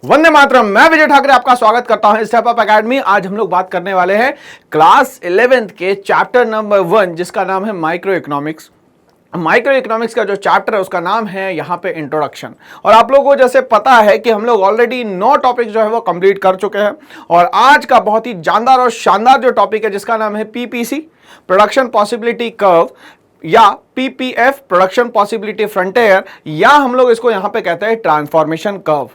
वंदे मातरम। मैं विजय ठाकरे आपका स्वागत करता हूं स्टेप अप एकेडमी। आज हम लोग बात करने वाले हैं क्लास 11th के चैप्टर नंबर 1 जिसका नाम है माइक्रो इकोनॉमिक्स। माइक्रो इकोनॉमिक्स का जो चैप्टर है उसका नाम है यहाँ पे इंट्रोडक्शन। और आप लोगों को जैसे पता है कि हम लोग ऑलरेडी 9 टॉपिक जो है वो कंप्लीट कर चुके हैं और आज का बहुत ही जानदार और शानदार जो टॉपिक है जिसका नाम है पीपीसी, प्रोडक्शन पॉसिबिलिटी कर्व, या पीपीएफ, प्रोडक्शन पॉसिबिलिटी फ्रंटियर, या हम लोग इसको यहां पे कहते हैं ट्रांसफॉर्मेशन कर्व।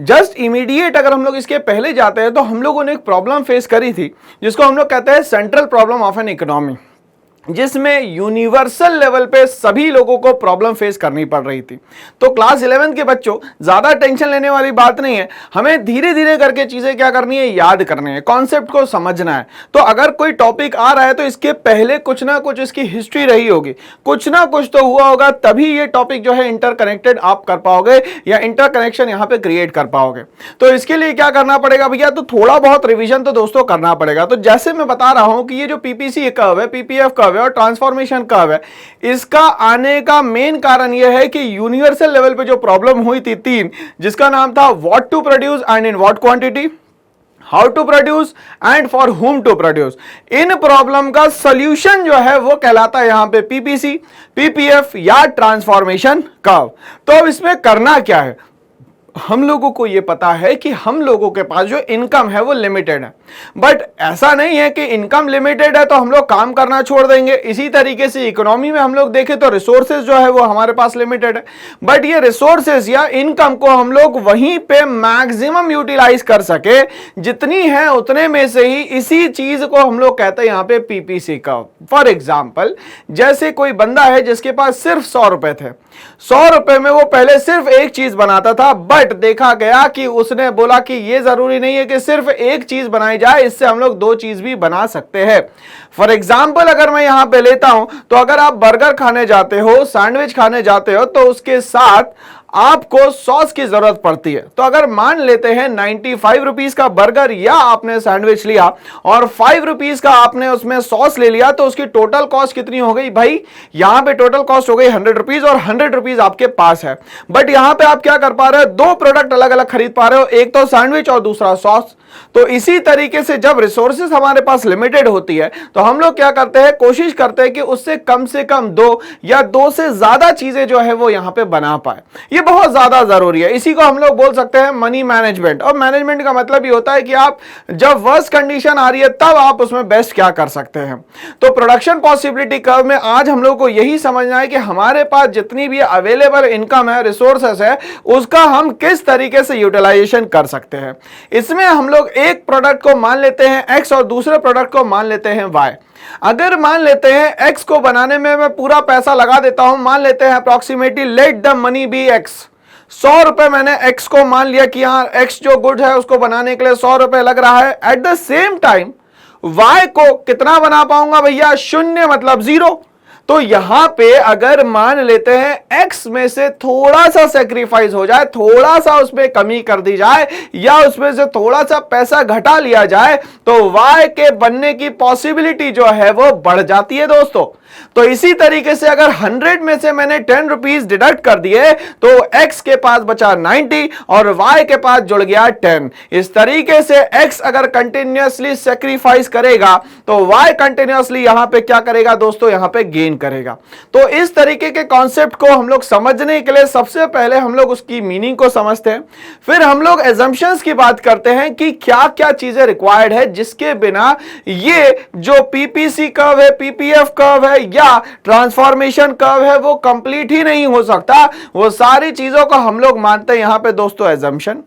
जस्ट इमीडिएट अगर हम लोग इसके पहले जाते हैं तो हम लोगों ने एक प्रॉब्लम फेस करी थी जिसको हम लोग कहते हैं central problem of an economy, जिसमें यूनिवर्सल लेवल पे सभी लोगों को प्रॉब्लम फेस करनी पड़ रही थी। तो क्लास 11 के बच्चों, ज्यादा टेंशन लेने वाली बात नहीं है, हमें धीरे धीरे करके चीजें क्या करनी है, याद करनी है, कॉन्सेप्ट को समझना है। तो अगर कोई टॉपिक आ रहा है तो इसके पहले कुछ ना कुछ इसकी हिस्ट्री रही होगी, कुछ ना कुछ तो हुआ होगा, तभी ये टॉपिक जो है इंटरकनेक्टेड आप कर पाओगे या इंटरकनेक्शन यहां पे क्रिएट कर पाओगे। तो इसके लिए क्या करना पड़ेगा भैया, तो थोड़ा बहुत रिविजन तो दोस्तों करना पड़ेगा। तो जैसे मैं बता रहा हूं कि ये जो पीपीसी कर्व है, पीपीएफ कर्व और ट्रांसफॉर्मेशन कर्व है, इसका आने का मेन कारण यह है कि यूनिवर्सल लेवल पे जो प्रॉब्लम हुई थी 3, जिसका नाम था what to produce and in what quantity, how to produce and for whom to produce, इन प्रॉब्लम का सॉल्यूशन जो है वो कहलाता है यहां पे पीपीसी, पीपीएफ या ट्रांसफॉर्मेशन कर्व। तो अब इसमें करना क्या है, हम लोगों को यह पता है कि हम लोगों के पास जो इनकम है वो लिमिटेड है, बट ऐसा नहीं है कि इनकम लिमिटेड है तो हम लोग काम करना छोड़ देंगे। इसी तरीके से इकोनॉमी में हम लोग देखें तो रिसोर्सेज जो है वो हमारे पास लिमिटेड है, बट ये रिसोर्सेज या इनकम को हम लोग वहीं पे मैक्सिमम यूटिलाइज कर सके, जितनी है उतने में से ही, इसी चीज को हम लोग कहते हैं यहां पे पीपीसी का। फॉर एग्जाम्पल, जैसे कोई बंदा है जिसके पास सिर्फ 100 रुपए थे, 100 रुपए में वो पहले सिर्फ एक चीज बनाता था, बट देखा गया कि उसने बोला कि ये जरूरी नहीं है कि सिर्फ एक चीज बनाई जाए, इससे हम लोग 2 चीज भी बना सकते हैं। फॉर एग्जाम्पल अगर मैं यहां पे लेता हूं तो अगर आप बर्गर खाने जाते हो, सैंडविच खाने जाते हो, तो उसके साथ आपको सॉस की जरूरत पड़ती है। तो अगर मान लेते हैं 95 रुपीज का बर्गर या आपने सैंडविच लिया और 5 रुपीज का आपने उसमें सॉस ले लिया, तो उसकी टोटल कॉस्ट कितनी हो गई भाई, यहां पे टोटल कॉस्ट हो गई 100 रुपीज और 100 रुपीज आपके पास है। बट यहां पे आप क्या कर पा रहे हो, 2 प्रोडक्ट अलग अलग खरीद पा रहे हो, एक तो सैंडविच और दूसरा सॉस। तो इसी तरीके से जब रिसोर्सेज हमारे पास लिमिटेड होती है तो हम लोग क्या करते हैं, कोशिश करते हैं कि उससे कम से कम 2 या 2 से ज्यादा चीजें जो है वो यहां पे बना पाए। ये बहुत ज्यादा जरूरी है। इसी को हम लोग बोल सकते हैं मनी मैनेजमेंट। और मैनेजमेंट का मतलब ये होता है कि आप जब वर्स्ट कंडीशन आ रही है तब आप उसमें बेस्ट क्या कर सकते हैं। तो प्रोडक्शन पॉसिबिलिटी कर्व में आज हम लोग को यही समझना है कि हमारे पास जितनी भी अवेलेबल इनकम है, रिसोर्सेस है, उसका हम किस तरीके से यूटिलाइजेशन कर सकते हैं। इसमें हम लोग एक प्रोडक्ट को मान लेते हैं एक्स और दूसरे प्रोडक्ट को मान लेते हैं वाई। अगर मान लेते हैं एक्स को बनाने में मैं पूरा पैसा लगा देता हूं, मान लेते हैं approximately let the money be x, 100 रुपए मैंने एक्स को मान लिया कि यहां एक्स जो गुड है उसको बनाने के लिए 100 रुपए लग रहा है। At the same time Y को कितना बना पाऊंगा भैया, 0 मतलब 0। तो यहां पे अगर मान लेते हैं एक्स में से थोड़ा सा सेक्रीफाइस हो जाए, थोड़ा सा उसमें कमी कर दी जाए या उसमें से थोड़ा सा पैसा घटा लिया जाए, तो वाई के बनने की पॉसिबिलिटी जो है वो बढ़ जाती है दोस्तों। तो इसी तरीके से अगर 100 में से मैंने 10 रुपीज डिडक्ट कर दिए तो एक्स के पास बचा 90 और वाई के पास जुड़ गया 10। इस तरीके से एक्स अगर कंटिन्यूअसली सेक्रीफाइस करेगा तो वाई कंटिन्यूअसली यहां पे क्या करेगा दोस्तों, यहां पे गेन करेगा। तो इस तरीके के कॉन्सेप्ट को हम लोग समझने के लिए सबसे पहले हम लोग उसकी मीनिंग को समझते हैं, फिर हम लोग एजम्पशंस की बात करते हैं कि क्या क्या चीजें रिक्वायर्ड है जिसके बिना ये जो पीपीसी कर्व है, पीपीएफ कर्व है या ट्रांसफॉर्मेशन कर्व है वो कंप्लीट ही नहीं हो सकता। वो सारी चीजों को हम लोग मानते हैं यहां पे दोस्तों एजम्पशन।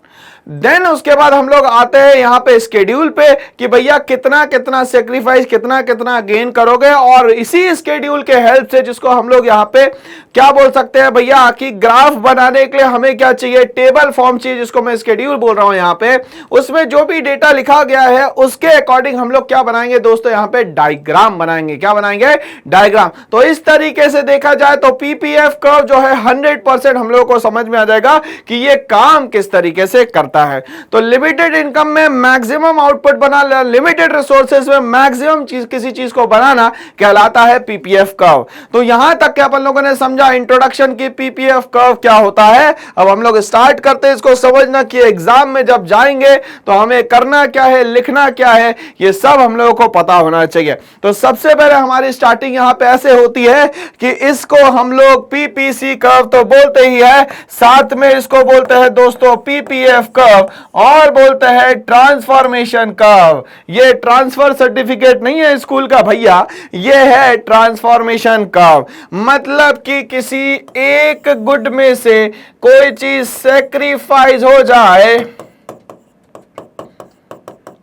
देन उसके बाद हम लोग आते हैं यहां पे स्केड्यूल पे कि भैया कितना कितना सेक्रीफाइस, कितना कितना गेन करोगे, और इसी स्केड्यूल के हेल्प से, जिसको हम लोग यहां पे क्या बोल सकते हैं भैया, कि ग्राफ बनाने के लिए हमें क्या चाहिए, टेबल फॉर्म चाहिए, जिसको मैं स्केड्यूल बोल रहा हूं यहां पे। उसमें जो भी डेटा लिखा गया है उसके अकॉर्डिंग हम लोग क्या बनाएंगे दोस्तों, यहां पे डायग्राम बनाएंगे। क्या बनाएंगे, डायग्राम। तो इस तरीके से देखा जाए तो पीपीएफ कर्व जो है 100% हम लोगों को समझ में आ जाएगा कि ये काम किस तरीके से करता है। तो लिमिटेड इनकम में मैक्सिमम आउटपुट बनाना, लिमिटेड रिसोर्सेज में मैक्सिमम किसी चीज को बनाना कहलाता है पीपीएफ कर्व। तो यहां तक के अपन लोगों ने समझा इंट्रोडक्शन की पीपीएफ कर्व क्या होता है। अब हम लोग स्टार्ट करते हैं इसको समझना कि एग्जाम में जब जाएंगे तो हमें करना क्या है, लिखना क्या है, ये सब हम लोगों को पता होना चाहिए। तो सबसे पहले हमारी स्टार्टिंग यहां पे ऐसे होती है कि इसको हम लोग पीपीसी कर्व तो बोलते ही है, साथ में इसको बोलते हैं दोस्तों पीपीएफ कर्व और बोलते हैं ट्रांसफॉर्मेशन कर्व। ये ट्रांसफर सर्टिफिकेट नहीं है स्कूल का भैया, ये है ट्रांसफॉर्मेशन कर्व। मतलब कि किसी एक गुड में से कोई चीज सैक्रिफाइस हो जाए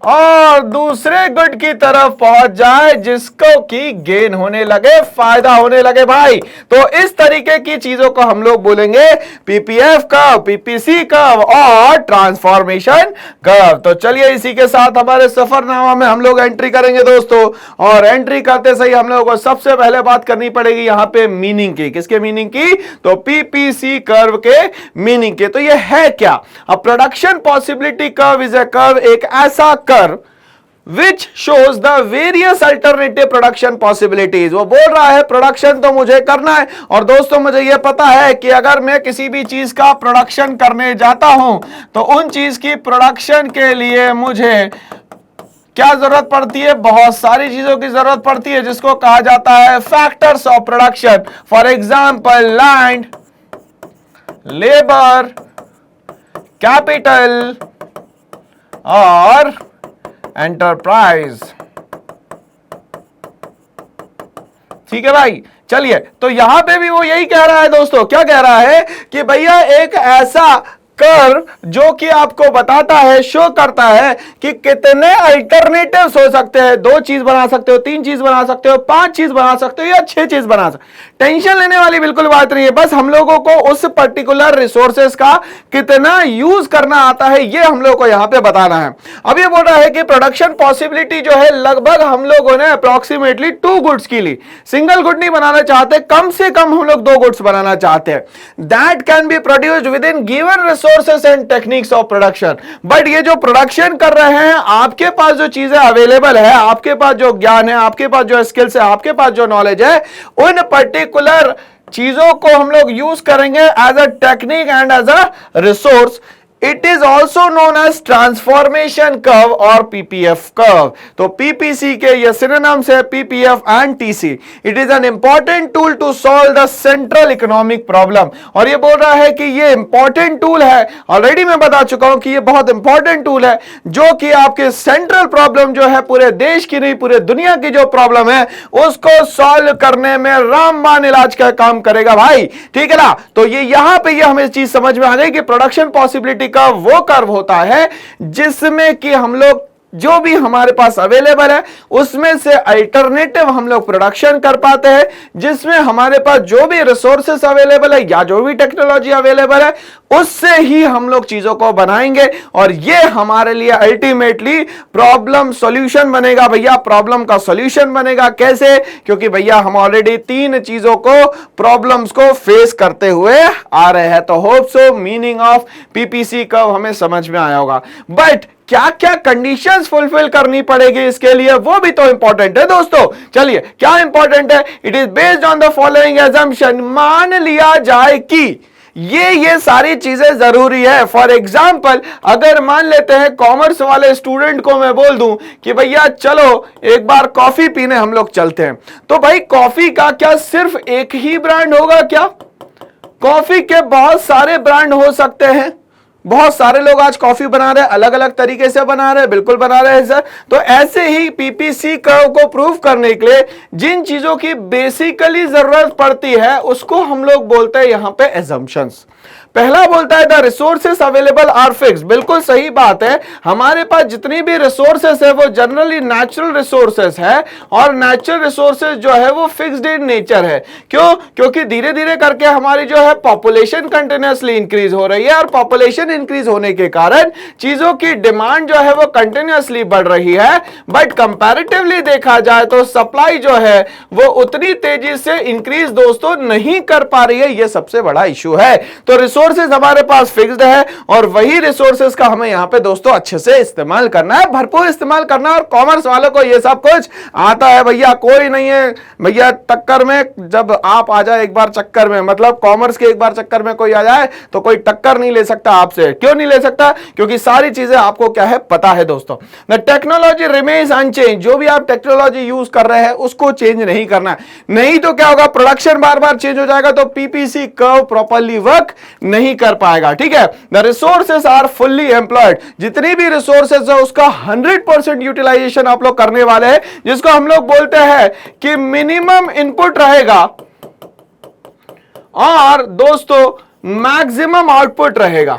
और दूसरे गुड की तरफ पहुंच जाए, जिसको की गेन होने लगे, फायदा होने लगे भाई। तो इस तरीके की चीजों को हम लोग बोलेंगे पीपीएफ कर्व, पीपीसी कर्व और ट्रांसफॉर्मेशन कर्व। तो चलिए इसी के साथ हमारे सफरनामा में हम लोग एंट्री करेंगे दोस्तों। और एंट्री करते सही हम लोगों को सबसे पहले बात करनी पड़ेगी यहां पे मीनिंग की। किसके मीनिंग की? तो पीपीसी कर्व के मीनिंग के। तो ये है क्या? A production possibility curve is a curve, एक ऐसा which shows the various alternative production possibilities। वो बोल रहा है प्रोडक्शन तो मुझे करना है और दोस्तों मुझे ये पता है कि अगर मैं किसी भी चीज का प्रोडक्शन करने जाता हूं तो उन चीज की प्रोडक्शन के लिए मुझे क्या जरूरत पड़ती है? बहुत सारी चीजों की जरूरत पड़ती है, जिसको कहा जाता है factors of production. For example land, labour, capital और एंटरप्राइज। ठीक है भाई, चलिए। तो यहां पे भी वो यही कह रहा है दोस्तों, क्या कह रहा है कि भैया एक ऐसा कर्व जो कि आपको बताता है, शो करता है कि कितने अल्टरनेटिव्स हो सकते हैं। 2 चीज बना सकते हो, 3 चीज बना सकते हो, 5 चीज बना सकते हो या 6 चीज बना सकते हो। टेंशन लेने वाली बिल्कुल बात नहीं है, बस हम लोगों को उस पर्टिकुलर रिसोर्सेस का कितना यूज करना आता है ये हम लोगों को यहां पे बताना है। अब ये बोल रहा है कि प्रोडक्शन पॉसिबिलिटी जो है लगभग हम लोगों ने अप्रोक्सीमेटली 2 गुड्स की ली। सिंगल गुड नहीं बनाना चाहते, कम से कम हम लोग 2 गुड्स बनाना चाहते हैं। That can be produced with in given resources and techniques of production. But ये जो प्रोडक्शन कर रहे हैं, आपके पास जो चीजें अवेलेबल है, आपके पास जो ज्ञान है, आपके पास जो स्किल्स है, आपके पास जो नॉलेज है, उन पर्टिकुलर चीजों को हम लोग यूज करेंगे as a technique and as a resource. It is also known as transformation curve और PPF curve। तो PPC के ये synonyms है PPF and TC। It is an important tool to solve the central economic problem। और ये बोल रहा है कि ये important tool है, ऑलरेडी मैं बता चुका हूं कि ये बहुत important tool है, जो कि आपके सेंट्रल प्रॉब्लम जो है, पूरे देश की नहीं पूरे दुनिया की जो प्रॉब्लम है, उसको सॉल्व करने में रामबाण इलाज का काम करेगा भाई। ठीक है ना? तो ये यहां पे ये हमें चीज समझ में आ गई कि प्रोडक्शन पॉसिबिलिटी का वो कर्व होता है जिसमें कि हम लोग जो भी हमारे पास अवेलेबल है उसमें से अल्टरनेटिव हम लोग प्रोडक्शन कर पाते हैं, जिसमें हमारे पास जो भी रिसोर्सेस अवेलेबल है या जो भी टेक्नोलॉजी अवेलेबल है उससे ही हम लोग चीजों को बनाएंगे और ये हमारे लिए अल्टीमेटली प्रॉब्लम सॉल्यूशन बनेगा। भैया प्रॉब्लम का सॉल्यूशन बनेगा कैसे? क्योंकि भैया हम ऑलरेडी 3 चीजों को, प्रॉब्लम्स को फेस करते हुए आ रहे हैं। तो hope so meaning of PPC curve हमें समझ में आया होगा। बट क्या क्या कंडीशंस फुलफिल करनी पड़ेगी इसके लिए, वो भी तो इंपॉर्टेंट है दोस्तों। चलिए क्या इंपॉर्टेंट है? It is based on the following assumption. मान लिया जाए कि ये सारी चीजें जरूरी है। फॉर एग्जाम्पल अगर मान लेते हैं कॉमर्स वाले स्टूडेंट को मैं बोल दूं कि भैया चलो एक बार कॉफी पीने हम लोग चलते हैं, तो भाई कॉफी का क्या सिर्फ एक ही ब्रांड होगा क्या? कॉफी के बहुत सारे ब्रांड हो सकते हैं। बहुत सारे लोग आज कॉफी बना रहे हैं, अलग अलग तरीके से बना रहे हैं, बिल्कुल बना रहे हैं सर। तो ऐसे ही पीपीसी कर्व को प्रूव करने के लिए जिन चीजों की बेसिकली जरूरत पड़ती है उसको हम लोग बोलते हैं यहां पे assumptions। पहला बोलता है the resources available are fixed. बिल्कुल सही बात है, हमारे पास जितनी भी रिसोर्सेस है वो जनरली नेचुरल रिसोर्सेस है, और नेचुरल रिसोर्सेस जो है वो फिक्स्ड इन नेचर है। क्यों? क्योंकि धीरे धीरे करके हमारी जो है पॉपुलेशन कंटिन्यूअसली इंक्रीज हो रही है, और पॉपुलेशन इंक्रीज होने के कारण चीजों की डिमांड जो है वो कंटिन्यूअसली बढ़ रही है। बट कंपैरेटिवली देखा जाए तो सप्लाई जो है वो उतनी तेजी से इंक्रीज दोस्तों नहीं कर पा रही है, ये सबसे बड़ा इशू है। तो रिसोर्सेज हमारे पास फिक्स्ड है, और वही रिसोर्सेज का हमें यहां पे दोस्तों अच्छे से इस्तेमाल करना है, भरपूर इस्तेमाल करना है। और कॉमर्स वालों को ये सब कुछ आता है भैया, कोई नहीं है भैया टक्कर में। जब आप आ जाए एक बार चक्कर में, मतलब कॉमर्स के एक बार चक्कर में कोई आ जाए तो कोई टक्कर नहीं ले सकता आपसे। क्यों नहीं ले सकता? क्योंकि सारी चीजें आपको क्या है पता है दोस्तों। The technology remains unchange. जो भी आप टेक्नोलॉजी यूज कर रहे हैं उसको चेंज नहीं करना है, नहीं तो क्या होगा, प्रोडक्शन बार बार चेंज हो जाएगा तो पीपीसी कर्व प्रॉपर्ली वर्क नहीं कर पाएगा। ठीक है, the resources are fully employed. जितनी भी रिसोर्सेस है उसका 100% यूटिलाइजेशन आप लोग करने वाले हैं, जिसको हम लोग बोलते हैं कि मिनिमम इनपुट रहेगा और दोस्तों मैक्सिमम आउटपुट रहेगा।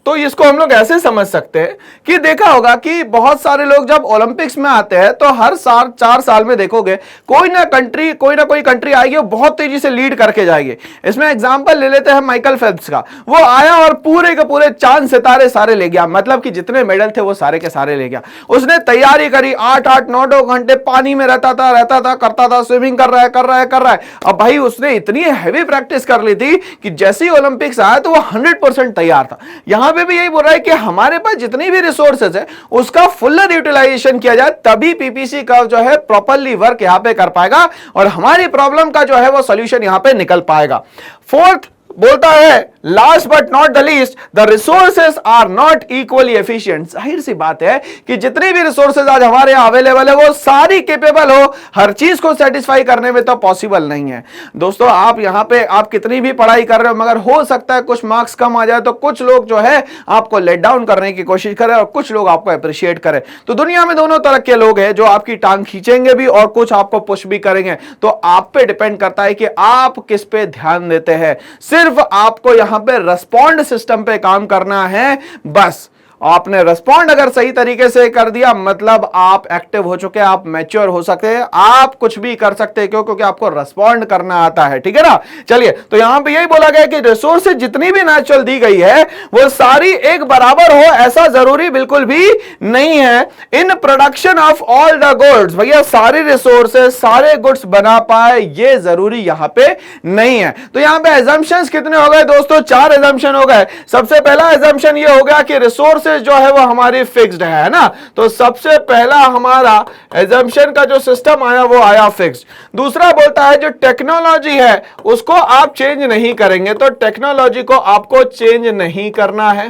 तो इसको हम लोग ऐसे समझ सकते हैं कि देखा होगा कि बहुत सारे लोग जब ओलंपिक्स में आते हैं तो हर साल 4 साल में देखोगे कोई ना कोई कंट्री आएगी और बहुत तेजी से लीड करके जाएगी। इसमें एग्जांपल ले लेते हैं माइकल फेल्प्स का। वो आया और पूरे के पूरे चांद सितारे सारे ले गया, मतलब कि जितने मेडल थे वो सारे के सारे ले गया। उसने तैयारी करी, 8-8 9-9 घंटे पानी में रहता था, करता था, स्विमिंग कर रहा है। अब भाई उसने इतनी हैवी प्रैक्टिस कर ली थी कि जैसे ही ओलंपिक्स आया तो वो 100% तैयार था। यहां पे भी यही बोल रहा है कि हमारे पास जितनी भी रिसोर्सेज है उसका फुल्लर यूटिलाइजेशन किया जाए, तभी पीपीसी का जो है प्रॉपर्ली वर्क यहां पे कर पाएगा और हमारी प्रॉब्लम का जो है वो सॉल्यूशन यहां पे निकल पाएगा। फोर्थ बोलता है last but not the least, the resources are not equally efficient. जाहिर सी बात है कि जितनी भी रिसोर्सेज आज हमारे यहां अवेलेबल है वो सारी केपेबल हो, हर चीज को सेटिस्फाई करने में तो पॉसिबल नहीं है दोस्तों। आप यहां पे आप कितनी भी पढ़ाई कर रहे हो, मगर हो सकता है कुछ मार्क्स कम आ जाए तो कुछ लोग जो है आपको लेट डाउन करने की कोशिश करें और कुछ लोग आपको अप्रिशिएट करें। तो दुनिया में दोनों तरह के लोग हैं, जो आपकी टांग खींचेंगे भी और कुछ आपको पुश भी करेंगे। तो आप पे डिपेंड करता है कि आप किस पे ध्यान देते हैं। सिर्फ आपको यहां पे रेस्पॉन्ड सिस्टम पे काम करना है बस। आपने रेस्पॉन्ड अगर सही तरीके से कर दिया मतलब आप एक्टिव हो चुके हैं, आप मैच्योर हो सकते हैं, आप कुछ भी कर सकते हैं। क्यों? क्योंकि आपको रेस्पॉन्ड करना आता है। ठीक है ना। चलिए, तो यहां पे यही बोला गया कि रिसोर्सेज जितनी भी नेचुरल दी गई है वो सारी एक बराबर हो, ऐसा जरूरी बिल्कुल भी नहीं है। In production of all the goods, भैया सारे रिसोर्सेज सारे गुड्स बना पाए ये जरूरी यहां पे नहीं है। तो यहां पे एजम्पशंस कितने हो गए दोस्तों? 4 एजम्पशन हो गए। सबसे पहला एजम्पशन ये हो गया कि रिसोर्सेज जो है वो हमारी फिक्स्ड है ना। तो सबसे पहला हमारा एजम्पशन का जो सिस्टम आया वो आया फिक्स्ड। दूसरा बोलता है जो टेक्नोलॉजी है उसको आप चेंज नहीं करेंगे, तो टेक्नोलॉजी को आपको चेंज नहीं करना है।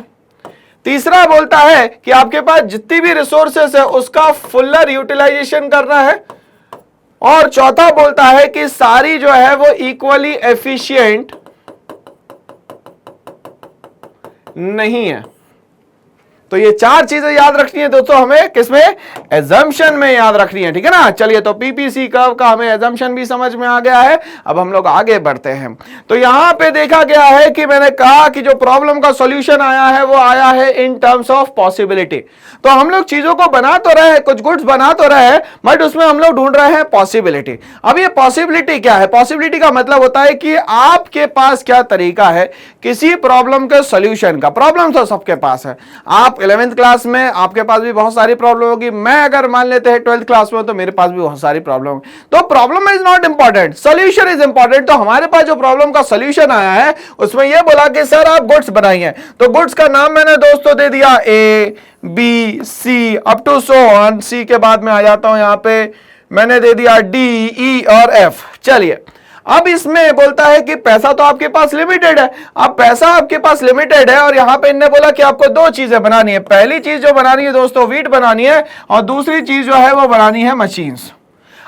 तीसरा बोलता है कि आपके पास जितनी भी रिसोर्सेस है उसका फुल्लर यूटिलाइजेशन करना है। और चौथा बोलता है कि सारी जो है वो इक्वली एफिशिएंट नहीं है। तो ये 4 चीजें याद रखनी है दोस्तों हमें, किसमें? एजम्पशन में याद रखनी है। ठीक है ना। चलिए, तो पीपीसी कर्व का हमें एजम्पशन भी समझ में आ गया है। अब हम लोग आगे बढ़ते हैं। तो यहां पे देखा गया है कि मैंने कहा कि जो प्रॉब्लम का सॉल्यूशन आया है वो आया है इन टर्म्स ऑफ पॉसिबिलिटी। तो हम लोग चीजों को बना तो रहे हैं, कुछ गुड्स बना तो रहे हैं, बट उसमें हम लोग ढूंढ रहे हैं पॉसिबिलिटी। अब ये पॉसिबिलिटी क्या है? पॉसिबिलिटी का मतलब होता है कि आपके पास क्या तरीका है किसी प्रॉब्लम के सॉल्यूशन का। प्रॉब्लम तो सबके पास है। आप 11th क्लास में आपके पास भी बहुत सारी प्रॉब्लम होगी, मैं अगर मान लेते हैं 12th क्लास में तो मेरे पास भी बहुत सारी प्रॉब्लम होगी। तो problem is not important, solution is important. तो हमारे पास जो प्रॉब्लम का सॉल्यूशन आया है उसमें यह बोला कि सर आप गुड्स बनाइए। तो गुड्स का नाम मैंने दोस्तों दे दिया A B C up to so on. C के बाद में आ जाता हूं, यहां पे मैंने दे दिया डी ई और एफ। चलिए, अब इसमें बोलता है कि पैसा तो आपके पास लिमिटेड है। अब पैसा आपके पास लिमिटेड है और यहां पे इन्होंने बोला कि आपको 2 चीजें बनानी है। पहली चीज जो बनानी है दोस्तों वीट बनानी है, और दूसरी चीज जो है वो बनानी है मशीन्स।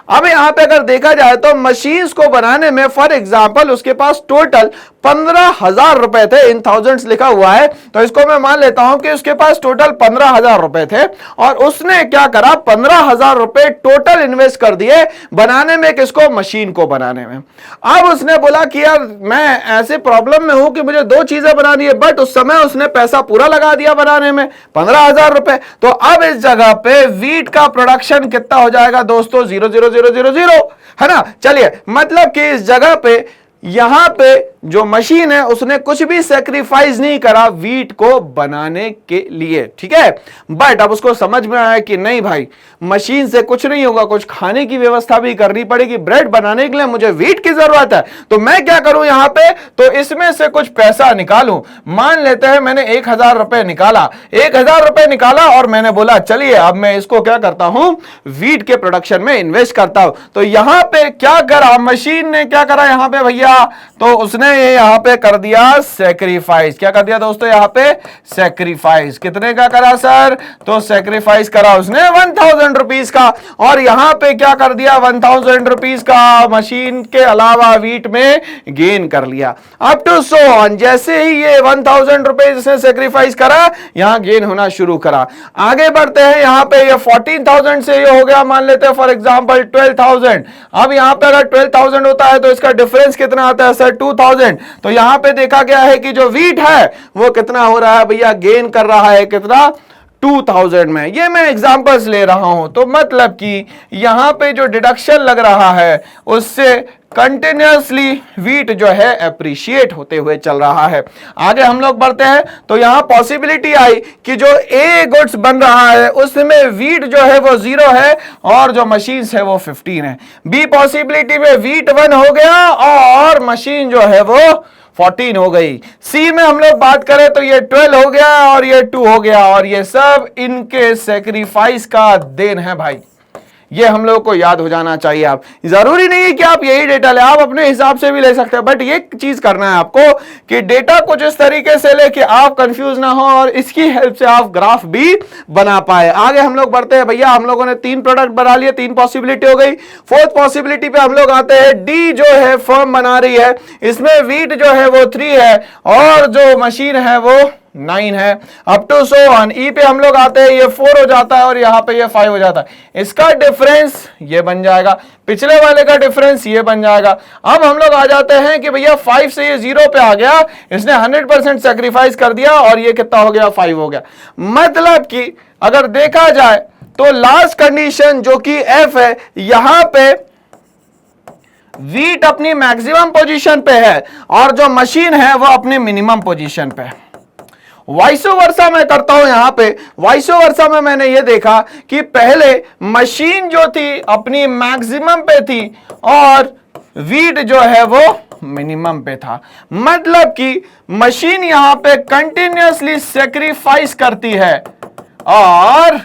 अब यहां पे अगर देखा जाए तो मशीन्स को बनाने में फॉर एग्जांपल उसके पास टोटल 15,000 रुपए थे, इन थाउजेंड्स लिखा हुआ है, तो इसको मैं मान लेता हूं कि उसके पास टोटल 15,000 रुपए थे और उसने क्या करा, 15,000 रुपए टोटल इन्वेस्ट कर दिए बनाने में, किसको, मशीन को बनाने में। अब उसने बोला कि यार मैं ऐसे प्रॉब्लम में हूं कि मुझे दो चीजें बनानी है, बट उस समय उसने पैसा पूरा लगा दिया बनाने में 15,000 रुपए। तो अब इस जगह पे वीट का प्रोडक्शन कितना हो जाएगा दोस्तों, 0,0,0,0,0 है ना। चलिए, मतलब कि इस जगह पे यहां पे जो मशीन है उसने कुछ भी सेक्रीफाइस नहीं करा वीट को बनाने के लिए, ठीक है। बट अब उसको समझ में आया कि नहीं भाई, मशीन से कुछ नहीं होगा, कुछ खाने की व्यवस्था भी करनी पड़ेगी, ब्रेड बनाने के लिए मुझे वीट की जरूरत है, तो मैं क्या करूं यहां पे, तो इसमें से कुछ पैसा निकालूं। मान लेते हैं मैंने 1,000 रुपए निकाला, 1,000 रुपए निकाला और मैंने बोला चलिए अब मैं इसको क्या करता हूं, वीट के प्रोडक्शन में इन्वेस्ट करता हूं। तो यहां पे क्या करा मशीन ने, क्या करा यहां पे भैया, तो उसने ये यहां पे कर दिया सैक्रिफाइस। क्या कर दिया दोस्तों, यहां पे सैक्रिफाइस। कितने का करा सर, तो सैक्रिफाइस करा उसने 1,000 रुपीस का, और यहां पे क्या कर दिया, 1,000 रुपीस का मशीन के अलावा वीट में गेन कर लिया। अप टू सो ऑन, जैसे ही ये 1,000 रुपीस इसने सैक्रिफाइस करा, यहां गेन होना शुरू करा। आगे बढ़ते हैं, यहां पे ये 14,000 से ये हो गया, मान लेते हैं फॉर एग्जांपल 12,000। अब यहां पे अगर 12,000 होता है तो इसका डिफरेंस कितना आता है सर, 2,000। तो यहां पे देखा गया है कि जो वीट है वो कितना हो रहा है भैया, गेन कर रहा है, कितना, 2,000 में। ये मैं एग्जांपल्स ले रहा हूं, तो मतलब कि यहां पे जो डिडक्शन लग रहा है उससे कंटिन्यूअसली वीट जो है एप्रिशिएट होते हुए चल रहा है। आगे हम लोग बढ़ते हैं, तो यहां पॉसिबिलिटी आई कि जो ए गुड्स बन रहा है उसमें वीट जो है वो 0 है और जो मशीन है वो 15 है। बी पॉसिबिलिटी में वीट 1 हो गया और मशीन जो है वो 14 हो गई। सी में हम लोग बात करें तो ये 12 हो गया और ये 2 हो गया, और ये सब इनके सेक्रीफाइस का देन है भाई। ये हम लोग को याद हो जाना चाहिए। आप जरूरी नहीं है कि आप यही डेटा ले, आप अपने हिसाब से भी ले सकते हैं, बट ये चीज करना है आपको कि डेटा कुछ इस तरीके से ले कि आप कंफ्यूज ना हो और इसकी हेल्प से आप ग्राफ भी बना पाए। आगे हम लोग बढ़ते हैं भैया, हम लोगों ने 3 प्रोडक्ट बना लिए, 3 पॉसिबिलिटी हो गई। 4th पॉसिबिलिटी पे हम लोग आते हैं, डी जो है फर्म बना रही है, इसमें वीट जो है वो 3 है और जो मशीन है वो 9 है। Up to so on. E पे हम लोग आते हैं, ये 4 हो जाता है और यहां पे ये 5 हो जाता है। इसका डिफरेंस ये बन जाएगा, पिछले वाले का डिफरेंस ये बन जाएगा। अब हम लोग आ जाते हैं कि भैया 5 से ये 0 पे आ गया, इसने 100% सैक्रिफाइस कर दिया और ये कितना हो गया, 5 हो गया। मतलब कि अगर देखा जाए तो लास्ट कंडीशन जो कि एफ है, यहां पे वीट अपनी मैक्सिमम पोजीशन पे है और जो मशीन है वो अपनी मिनिमम पोजीशन पे है। वाइसो वर्सा मैं करता हूं, यहां पे वाइसो वर्सा में मैंने ये देखा कि पहले मशीन जो थी अपनी मैक्सिमम पे थी और वीट जो है वो मिनिमम पे था। मतलब कि मशीन यहां पे कंटिन्यूअसली सेक्रीफाइस करती है और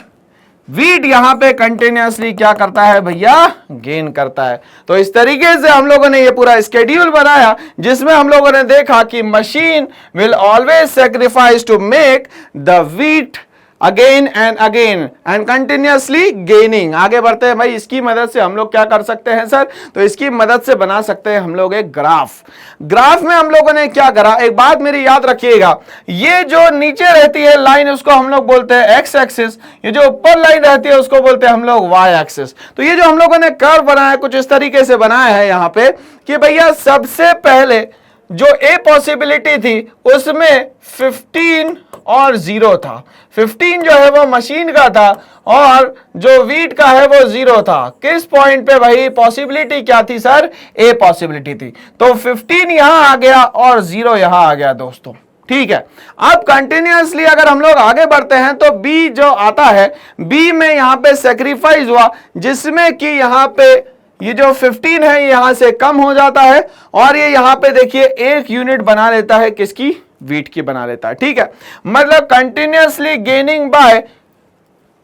वीट यहां पे कंटिन्यूअसली क्या करता है भैया, गेन करता है। तो इस तरीके से हम लोगों ने ये पूरा स्केड्यूल बनाया जिसमें हम लोगों ने देखा कि machine will always sacrifice to make the wheat again and continuously gaining. आगे बढ़ते हैं भाई, इसकी मदद से हम लोग क्या कर सकते हैं सर, तो इसकी मदद से बना सकते हैं हम लोग एक ग्राफ में हम लोगों ने क्या करा, एक बात मेरी याद रखिएगा, ये जो नीचे रहती है लाइन उसको हम लोग बोलते हैं एक्स एक्सिस, ये जो ऊपर लाइन रहती है उसको बोलते हैं हम लोग वाई एक्सिस। तो ये जो हम लोगों ने कर्व बनाया कुछ इस तरीके से बनाया है यहां पे कि भैया सबसे पहले जो ए पॉसिबिलिटी थी उसमें 15 और 0 था। 15 जो है वो मशीन का था और जो वीट का है वो 0 था। किस पॉइंट पे भाई, पॉसिबिलिटी क्या थी सर, ए पॉसिबिलिटी थी। तो 15 यहां आ गया और 0 यहां आ गया दोस्तों, ठीक है। अब कंटिन्यूअसली अगर हम लोग आगे बढ़ते हैं तो बी जो आता है, बी में यहां पे सेक्रीफाइस हुआ जिसमें कि यहां पे ये जो 15 है यहां से कम हो जाता है और ये यहां पे देखिए 1 यूनिट बना लेता है, किसकी, वीट की बना लेता है, ठीक है। मतलब continuously gaining by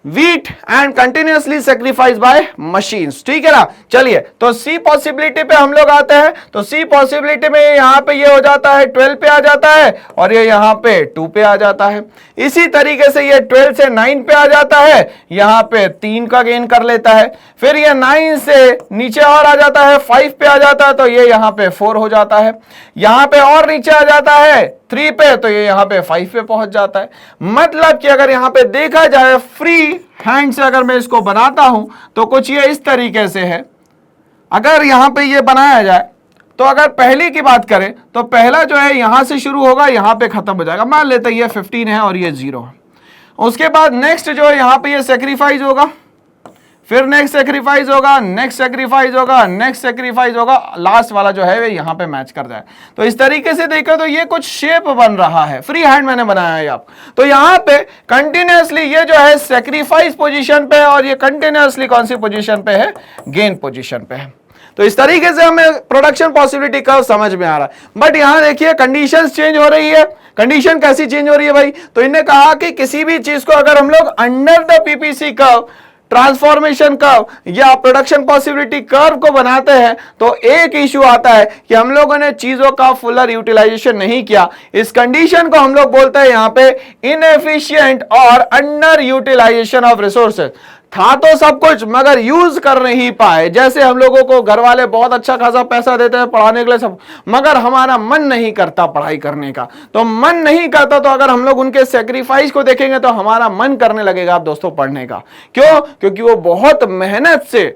wheat and continuously sacrifice by machines. ठीक है ना। चलिए, तो सी पॉसिबिलिटी पे हम लोग आते हैं। तो सी पॉसिबिलिटी में यहां पे ये हो जाता है 12 पे आ जाता है और ये यहां पे 2 पे आ जाता है। इसी तरीके से ये 12 से 9 पे आ जाता है, यहां पे 3 का गेन कर लेता है। फिर ये 9 से नीचे और आ जाता है, 5 पे आ जाता है, तो ये यहां पे 4 हो जाता है। यहां पे और नीचे आ जाता है 3 पे, तो ये यहां पे 5 पे पहुंच जाता है। मतलब कि अगर यहां पे देखा जाए फ्री हैंड से अगर मैं इसको बनाता हूं तो कुछ ये इस तरीके से है। अगर यहां पे ये बनाया जाए तो अगर पहली की बात करें तो पहला जो है यहां से शुरू होगा, यहां पे खत्म हो जाएगा। मान लेते हैं ये 15 है और ये 0 है। उसके बाद नेक्स्ट जो है यहां पे ये सेक्रीफाइस होगा, फिर नेक्स्ट सेक्रीफाइस होगा, नेक्स्ट सेक्रीफाइस होगा, नेक्स्ट सेक्रीफाइस होगा, लास्ट वाला जो है यहां पे मैच कर जाए। तो इस तरीके से देखो तो ये कुछ शेप बन रहा है। फ्री हैंड मैंने बनाया है आप। तो यहां पे कंटिन्यूअसली ये जो है सेक्रीफाइस पोजीशन पे है और ये कंटिन्यूअसली कौन सी पोजीशन पे है, गेन पोजीशन पे है। तो इस तरीके से हमें प्रोडक्शन पॉसिबिलिटी कर्व समझ में आ रहा है। बट यहां देखिए कंडीशंस चेंज हो रही है। कंडीशन कैसी चेंज हो रही है भाई, तो इन्हें कहा कि किसी भी चीज को अगर हम लोग under the PPC curve, transformation curve या प्रोडक्शन पॉसिबिलिटी कर्व को बनाते हैं तो एक इश्यू आता है कि हम लोगों ने चीजों का फुलर यूटिलाइजेशन नहीं किया। इस कंडीशन को हम लोग बोलते हैं यहां पे इनएफिशिएंट और अंडर यूटिलाइजेशन ऑफ रिसोर्सेज। था तो सब कुछ मगर यूज कर नहीं पाए। जैसे हम लोगों को घर वाले बहुत अच्छा खासा पैसा देते हैं पढ़ाने के लिए सब, मगर हमारा मन नहीं करता पढ़ाई करने का। तो मन नहीं करता तो अगर हम लोग उनके सेक्रीफाइस को देखेंगे तो हमारा मन करने लगेगा आप दोस्तों पढ़ने का। क्यों? क्योंकि वो बहुत मेहनत से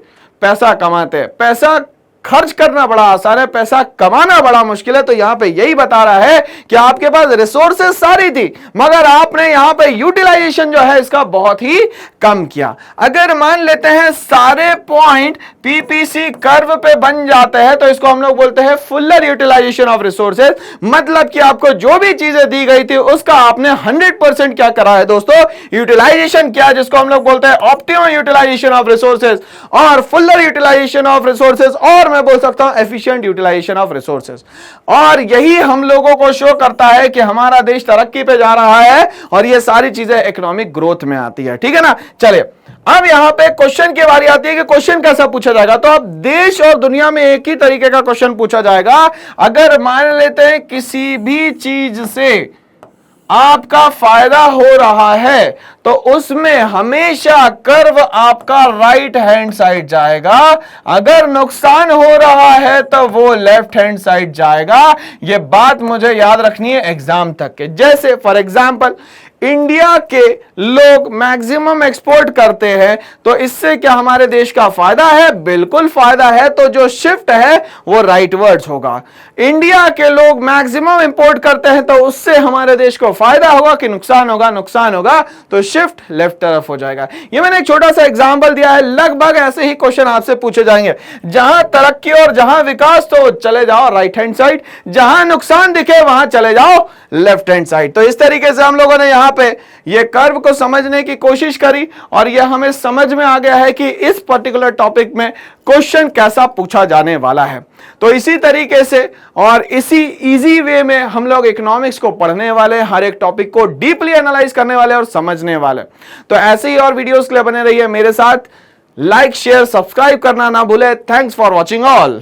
पैसा कमाते हैं। पैसा खर्च करना बड़ा आसान है, पैसा कमाना बड़ा मुश्किल है। तो यहां पे यही बता रहा है कि आपके पास रिसोर्सेज सारी थी मगर आपने यहां पे यूटिलाइजेशन जो है इसका बहुत ही कम किया। अगर मान लेते हैं सारे पॉइंट पीपीसी कर्व पे बन जाते हैं तो इसको हम लोग बोलते हैं फुलर यूटिलाइजेशन ऑफ रिसोर्सेज। मतलब कि आपको जो भी चीजें दी गई थी उसका आपने 100% क्या करा है दोस्तों, यूटिलाइजेशन किया, जिसको हम लोग बोलते हैं ऑप्टिमम यूटिलाइजेशन ऑफ रिसोर्सेज और फुलर यूटिलाइजेशन ऑफ रिसोर्सेज, और मैं बोल सकता हूं एफिशिएंट यूटिलाइजेशन ऑफ रिसोर्सेज। और यही हम लोगों को शो करता है कि हमारा देश तरक्की पे जा रहा है और ये सारी चीजें इकोनॉमिक ग्रोथ में आती है। ठीक है ना। चलिए, अब यहां पे क्वेश्चन की बारी आती है कि क्वेश्चन कैसा पूछा जाएगा। तो अब देश और दुनिया में एक ही तरीके का क्वेश्चन पूछा जाएगा। अगर मान लेते हैं किसी भी चीज से आपका फायदा हो रहा है तो उसमें हमेशा कर्व आपका राइट हैंड साइड जाएगा। अगर नुकसान हो रहा है तो वो लेफ्ट हैंड साइड जाएगा। ये बात मुझे याद रखनी है एग्जाम तक के। जैसे फॉर एग्जांपल इंडिया के लोग मैक्सिमम एक्सपोर्ट करते हैं तो इससे क्या हमारे देश का फायदा है? बिल्कुल फायदा है। तो जो शिफ्ट है वो राइटवर्ड्स होगा। इंडिया के लोग मैक्सिमम इंपोर्ट करते हैं तो उससे हमारे देश को फायदा होगा कि नुकसान होगा? नुकसान होगा। तो शिफ्ट लेफ्ट तरफ हो जाएगा। ये मैंने एक छोटा सा एग्जांपल दिया है। लगभग ऐसे ही क्वेश्चन आपसे पूछे जाएंगे। जहां तरक्की और जहां विकास तो चले जाओ राइट हैंड साइड, जहां नुकसान दिखे वहां चले जाओ लेफ्ट हैंड साइड। तो इस तरीके से हम लोगों ने यहां पे ये कर्व को समझने की कोशिश करी और यह हमें समझ में आ गया है कि इस पर्टिकुलर टॉपिक में क्वेश्चन कैसा पूछा जाने वाला है। तो इसी तरीके से और इसी इजी वे में हम लोग इकोनॉमिक्स को पढ़ने वाले, हर एक टॉपिक को डीपली एनालाइज करने वाले और समझने वाले। तो ऐसे ही और वीडियोस के लिए बने रहिए मेरे साथ। लाइक, शेयर, सब्सक्राइब करना ना भूले। Thanks for watching all.